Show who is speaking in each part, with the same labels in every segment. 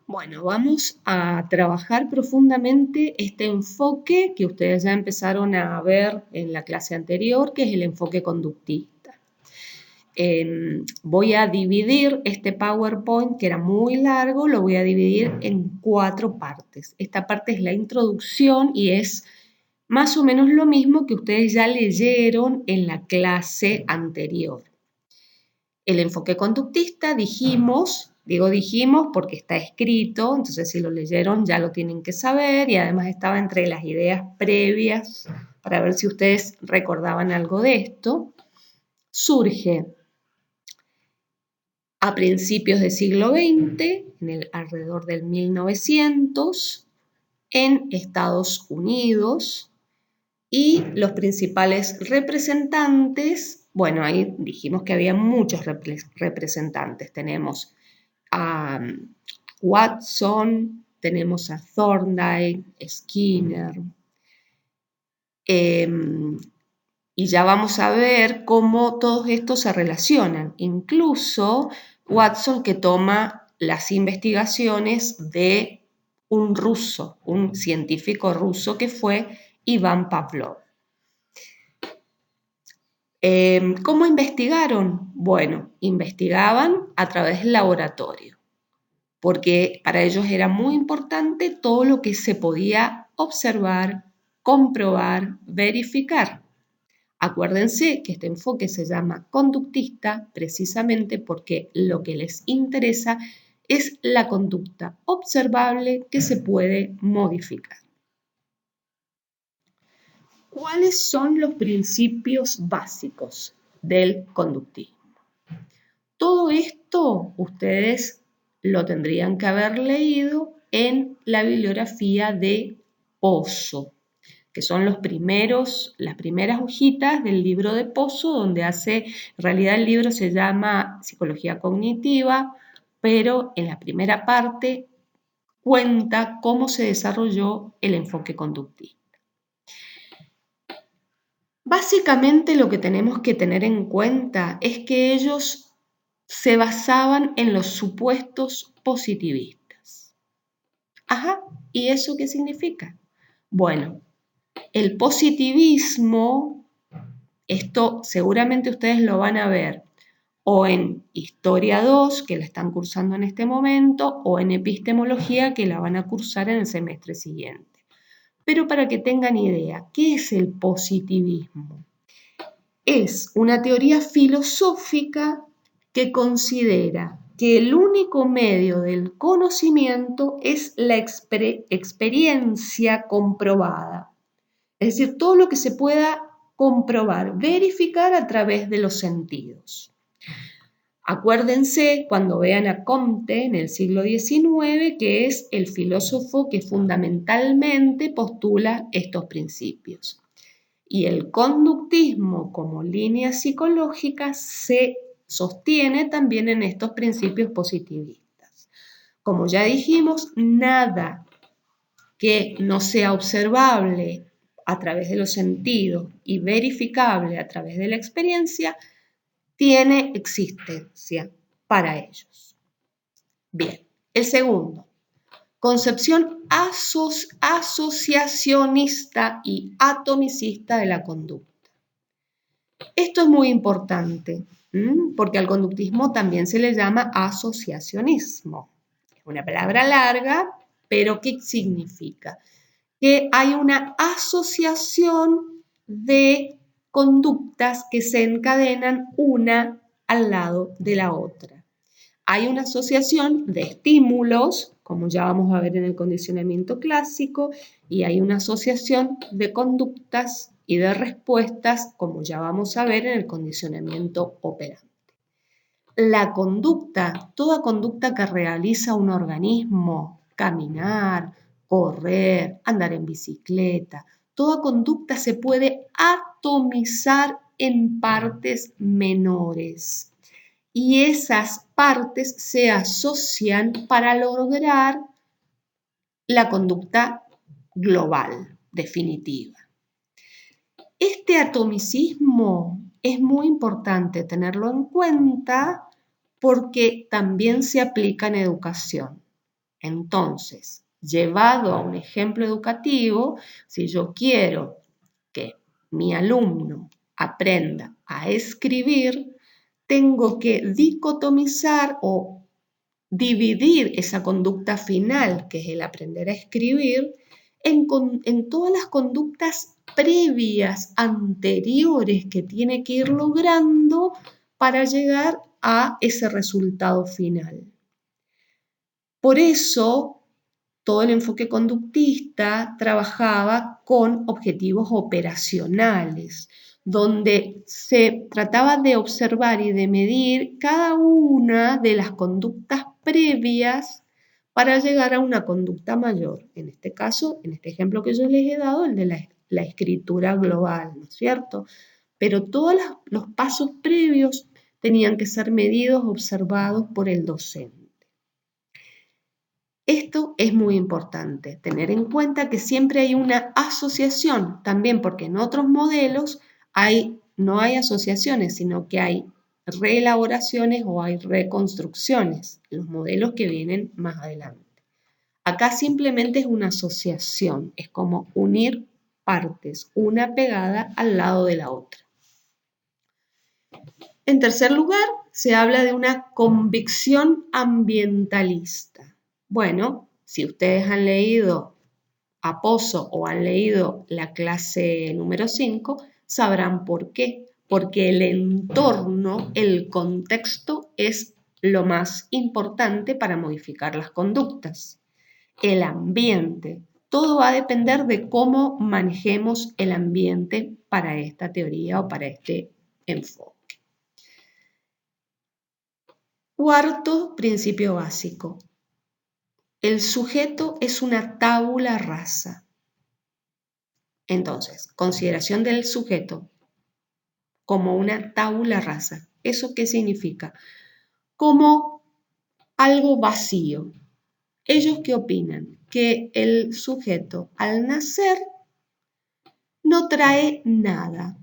Speaker 1: Bueno, vamos a trabajar profundamente este enfoque que ustedes ya empezaron a ver en la clase anterior, que es el enfoque conductista. Voy a dividir este PowerPoint, que era muy largo, lo voy a dividir en 4 partes. Esta parte es la introducción y es más o menos lo mismo que ustedes ya leyeron en la clase anterior. El enfoque conductista dijimos porque está escrito, entonces si lo leyeron ya lo tienen que saber y además estaba entre las ideas previas para ver si ustedes recordaban algo de esto. Surge a principios del siglo XX, alrededor del 1900, en Estados Unidos, y los principales representantes, bueno, ahí dijimos que había muchos representantes. Tenemos a Watson, tenemos a Thorndike, Skinner, y ya vamos a ver cómo todos estos se relacionan. Incluso Watson, que toma las investigaciones de un ruso, un científico ruso que fue Iván Pavlov. ¿Cómo investigaron? Bueno, investigaban a través del laboratorio, porque para ellos era muy importante todo lo que se podía observar, comprobar, verificar. Acuérdense que este enfoque se llama conductista precisamente porque lo que les interesa es la conducta observable que se puede modificar. ¿Cuáles son los principios básicos del conductismo? Todo esto ustedes lo tendrían que haber leído en la bibliografía de Pozo, que son las primeras hojitas del libro de Pozo, donde en realidad el libro se llama Psicología Cognitiva, pero en la primera parte cuenta cómo se desarrolló el enfoque conductista. Básicamente lo que tenemos que tener en cuenta es que ellos se basaban en los supuestos positivistas. Ajá, ¿y eso qué significa? Bueno, el positivismo, esto seguramente ustedes lo van a ver o en Historia 2, que la están cursando en este momento, o en Epistemología, que la van a cursar en el semestre siguiente. Pero para que tengan idea, ¿qué es el positivismo? Es una teoría filosófica que considera que el único medio del conocimiento es la experiencia comprobada. Es decir, todo lo que se pueda comprobar, verificar a través de los sentidos. Acuérdense cuando vean a Comte en el siglo XIX, que es el filósofo que fundamentalmente postula estos principios. Y el conductismo como línea psicológica se sostiene también en estos principios positivistas. Como ya dijimos, nada que no sea observable a través de los sentidos y verificable a través de la experiencia tiene existencia para ellos. Bien, el segundo, concepción asociacionista y atomicista de la conducta. Esto es muy importante, porque al conductismo también se le llama asociacionismo. Es una palabra larga, pero ¿qué significa? Que hay una asociación de conductas que se encadenan una al lado de la otra. Hay una asociación de estímulos, como ya vamos a ver en el condicionamiento clásico, y hay una asociación de conductas y de respuestas, como ya vamos a ver en el condicionamiento operante. La conducta, toda conducta que realiza un organismo, caminar, correr, andar en bicicleta, toda conducta se puede atomizar en partes menores y esas partes se asocian para lograr la conducta global, definitiva. Este atomicismo es muy importante tenerlo en cuenta porque también se aplica en educación. Entonces, llevado a un ejemplo educativo, si yo quiero que mi alumno aprenda a escribir, tengo que dicotomizar o dividir esa conducta final, que es el aprender a escribir, en todas las conductas previas, anteriores, que tiene que ir logrando para llegar a ese resultado final. Por eso, todo el enfoque conductista trabajaba con objetivos operacionales, donde se trataba de observar y de medir cada una de las conductas previas para llegar a una conducta mayor. En este caso, en este ejemplo que yo les he dado, el de la escritura global, ¿no es cierto? Pero todos los pasos previos tenían que ser medidos, observados por el docente. Esto es muy importante, tener en cuenta que siempre hay una asociación, también porque en otros modelos no hay asociaciones, sino que hay reelaboraciones o hay reconstrucciones, los modelos que vienen más adelante. Acá simplemente es una asociación, es como unir partes, una pegada al lado de la otra. En tercer lugar, se habla de una convicción ambientalista. Bueno, si ustedes han leído a Pozo o han leído la clase número 5, sabrán por qué. Porque el entorno, el contexto es lo más importante para modificar las conductas. El ambiente. Todo va a depender de cómo manejemos el ambiente para esta teoría o para este enfoque. Cuarto principio básico. El sujeto es una tabula rasa. Entonces, consideración del sujeto como una tabula rasa. ¿Eso qué significa? Como algo vacío. ¿Ellos qué opinan? Que el sujeto al nacer no trae nada.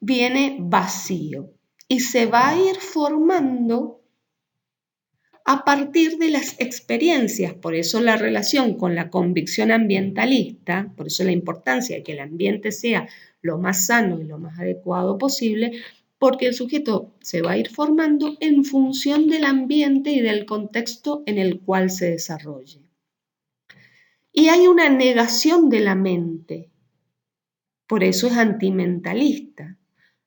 Speaker 1: Viene vacío y se va a ir formando a partir de las experiencias. Por eso la relación con la convicción ambientalista, por eso la importancia de que el ambiente sea lo más sano y lo más adecuado posible, porque el sujeto se va a ir formando en función del ambiente y del contexto en el cual se desarrolle. Y hay una negación de la mente, por eso es antimentalista.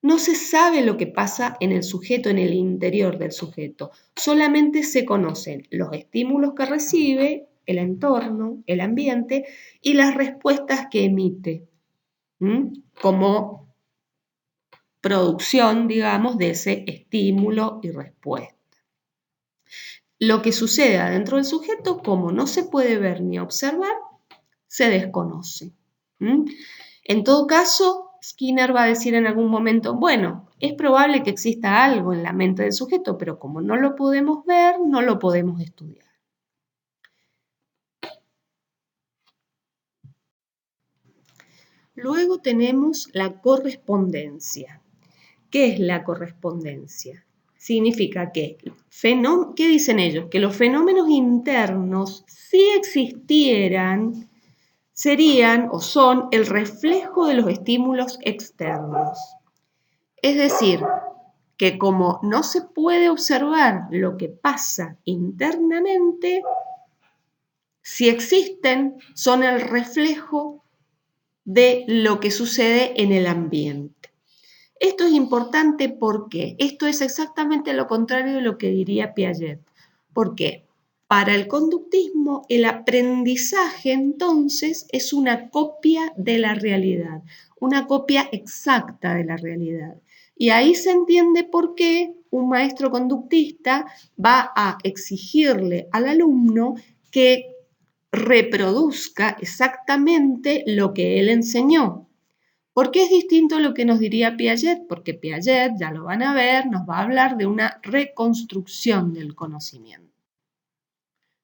Speaker 1: No se sabe lo que pasa en el sujeto, en el interior del sujeto. Solamente se conocen los estímulos que recibe, el entorno, el ambiente y las respuestas que emite, como producción, digamos, de ese estímulo y respuesta. Lo que sucede adentro del sujeto, como no se puede ver ni observar, se desconoce. En todo caso, Skinner va a decir en algún momento, bueno, es probable que exista algo en la mente del sujeto, pero como no lo podemos ver, no lo podemos estudiar. Luego tenemos la correspondencia. ¿Qué es la correspondencia? Significa que, ¿qué dicen ellos? Que los fenómenos internos, si existieran, serían o son el reflejo de los estímulos externos. Es decir, que como no se puede observar lo que pasa internamente, si existen, son el reflejo de lo que sucede en el ambiente. Esto es importante porque esto es exactamente lo contrario de lo que diría Piaget. ¿Por qué? Para el conductismo, el aprendizaje entonces es una copia de la realidad, una copia exacta de la realidad. Y ahí se entiende por qué un maestro conductista va a exigirle al alumno que reproduzca exactamente lo que él enseñó. ¿Por qué es distinto a lo que nos diría Piaget? Porque Piaget, ya lo van a ver, nos va a hablar de una reconstrucción del conocimiento.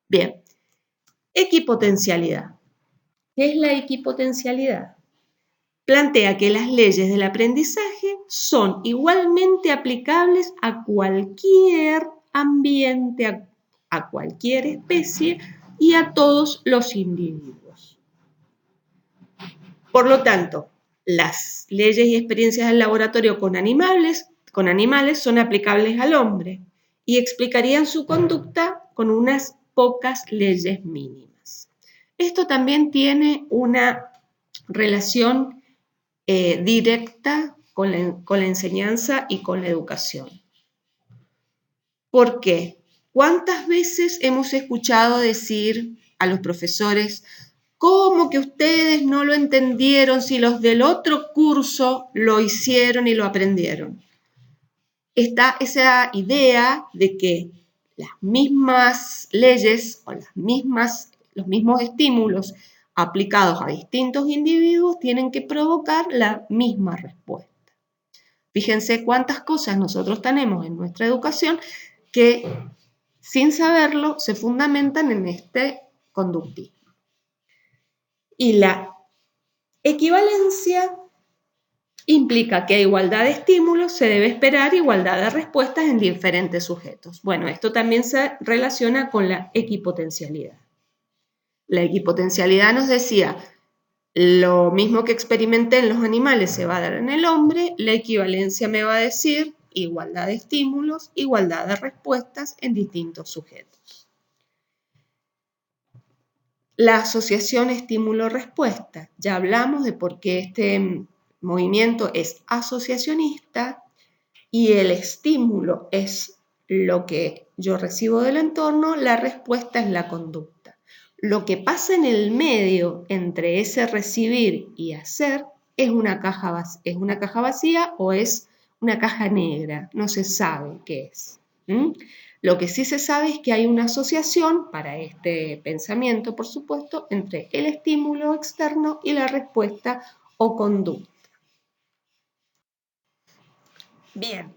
Speaker 1: Bien, equipotencialidad. ¿Qué es la equipotencialidad? Plantea que las leyes del aprendizaje son igualmente aplicables a cualquier ambiente, a cualquier especie y a todos los individuos. Por lo tanto, las leyes y experiencias del laboratorio con animales son aplicables al hombre y explicarían su conducta con unas pocas leyes mínimas. Esto también tiene una relación directa con la enseñanza y con la educación. ¿Por qué? ¿Cuántas veces hemos escuchado decir a los profesores: ¿cómo que ustedes no lo entendieron si los del otro curso lo hicieron y lo aprendieron? Está esa idea de que las mismas leyes o los mismos estímulos aplicados a distintos individuos tienen que provocar la misma respuesta. Fíjense cuántas cosas nosotros tenemos en nuestra educación que, sin saberlo, se fundamentan en este conductismo. Y la equivalencia implica que a igualdad de estímulos se debe esperar igualdad de respuestas en diferentes sujetos. Bueno, esto también se relaciona con la equipotencialidad. La equipotencialidad nos decía: lo mismo que experimenté en los animales se va a dar en el hombre. La equivalencia me va a decir igualdad de estímulos, igualdad de respuestas en distintos sujetos. La asociación estímulo-respuesta. Ya hablamos de por qué este movimiento es asociacionista y el estímulo es lo que yo recibo del entorno, la respuesta es la conducta. Lo que pasa en el medio entre ese recibir y hacer es una caja vacía o es una caja negra, no se sabe qué es. Lo que sí se sabe es que hay una asociación para este pensamiento, por supuesto, entre el estímulo externo y la respuesta o conducta. Bien,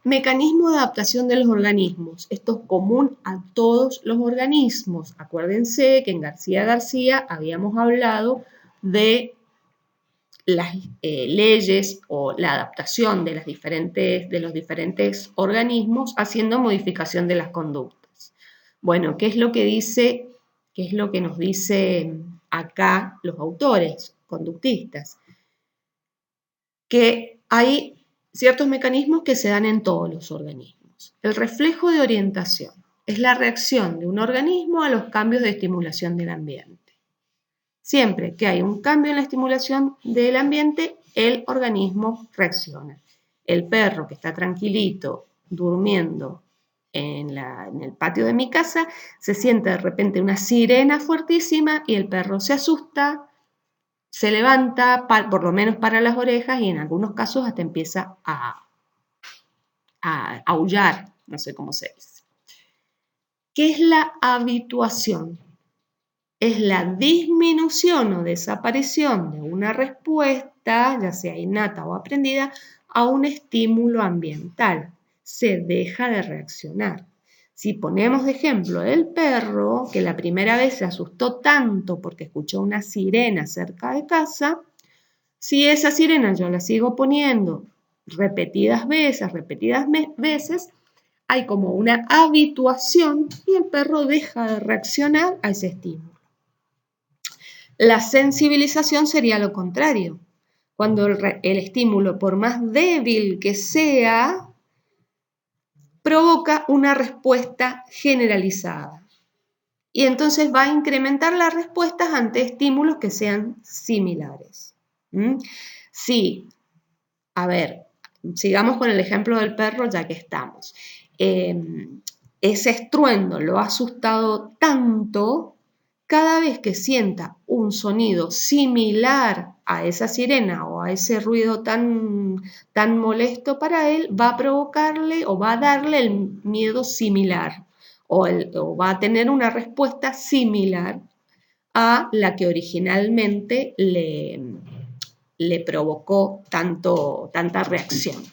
Speaker 1: mecanismo de adaptación de los organismos. Esto es común a todos los organismos. Acuérdense que en García habíamos hablado de las leyes o la adaptación de los diferentes organismos haciendo modificación de las conductas. Bueno, ¿qué es lo que nos dicen acá los autores conductistas? Que hay ciertos mecanismos que se dan en todos los organismos. El reflejo de orientación es la reacción de un organismo a los cambios de estimulación del ambiente. Siempre que hay un cambio en la estimulación del ambiente, el organismo reacciona. El perro que está tranquilito, durmiendo en el patio de mi casa, se siente de repente una sirena fuertísima y el perro se asusta, se levanta, por lo menos para las orejas, y en algunos casos hasta empieza a aullar, no sé cómo se dice. ¿Qué es la habituación? Es la disminución o desaparición de una respuesta, ya sea innata o aprendida, a un estímulo ambiental. Se deja de reaccionar. Si ponemos de ejemplo el perro, que la primera vez se asustó tanto porque escuchó una sirena cerca de casa, si esa sirena yo la sigo poniendo repetidas veces, hay como una habituación y el perro deja de reaccionar a ese estímulo. La sensibilización sería lo contrario. Cuando el estímulo, por más débil que sea, provoca una respuesta generalizada. Y entonces va a incrementar las respuestas ante estímulos que sean similares. Sí, a ver, sigamos con el ejemplo del perro ya que estamos. Ese estruendo lo ha asustado tanto. Cada vez que sienta un sonido similar a esa sirena o a ese ruido tan molesto para él, va a provocarle o va a darle el miedo similar o va a tener una respuesta similar a la que originalmente le provocó tanta reacción.